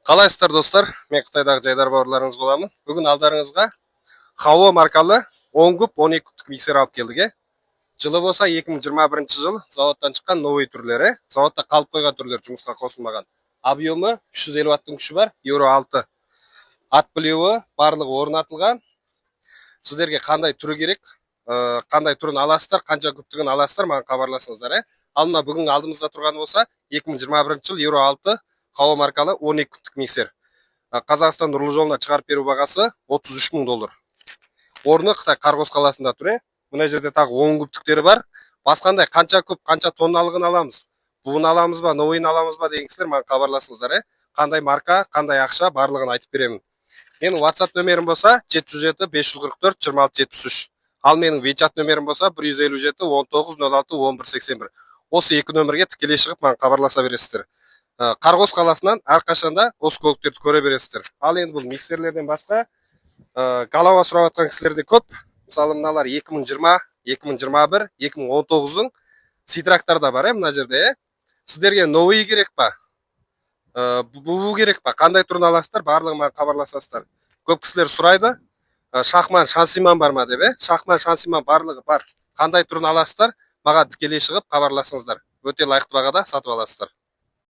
Қалайсыздар достар? Мен Қытайдағы жайдар бауырларыңыз боламын. Бүгін алдарыңызға Хао маркалы 10 куб 12 кубтық миксер алып келдік. Жылы болса 2021 жыл заводтан шыққан новый түрлері, заводта қалып қойған түрлер жұмысқа қосылмаған. Объемы 350 ваттың күші бар, Euro 6. Ат білеуі барлығы орнатылған. Сіздерге қандай түрі керек, қандай түрін аласыздар, қанша кубтығын аласыздар, маған хабарласыңыздар. Ал мына бүгін алдымызда тұрған болса 2021 жыл Euro 6 Хао маркалы 12 күттік миксер. Қазақстан нұрлы жолына шығарып беру бағасы $33,000. Орны Қытай Қарғос қаласында тұр. Мына жерде тағы 10 күптіктері бар. Басқандай қанша күп, қанша тонналығын аламыз? Буын аламыз ба, новыйын аламыз ба деген кісілер маған хабарласыңыздар. Қандай марка, қандай ақша барлығын айтып беремін. Менің WhatsApp нөмерім болса 77 544 2673. Ал менің WeChat нөмерім болса 157 19 06 11 81. Осы екі нөмерге тікелей шығып маған хабарласа бересіздер. Қарғос қаласынан әрқашанда осы көліктерді көре бересіздер. Ал енді бұл миксерлерден басқа голова сұрап жатқан кісілер де көп. Мысалы мыналар 2020, 2021, 2019-ың ситрактар да бар, мына жерде. Сіздерге новый керек па? Бұл керек па? Қандай түрін аласыздар? Барлығы маған хабарласасыздар. Көп кісілер сұрайды. Шахман, шансиман бар ма деп, Шахман, шансиман барлығы бар. Қандай түрін аласыздар? Маған тікелей шығып хабарласыңыздар. Өте лайықты бағада сатып аласыздар.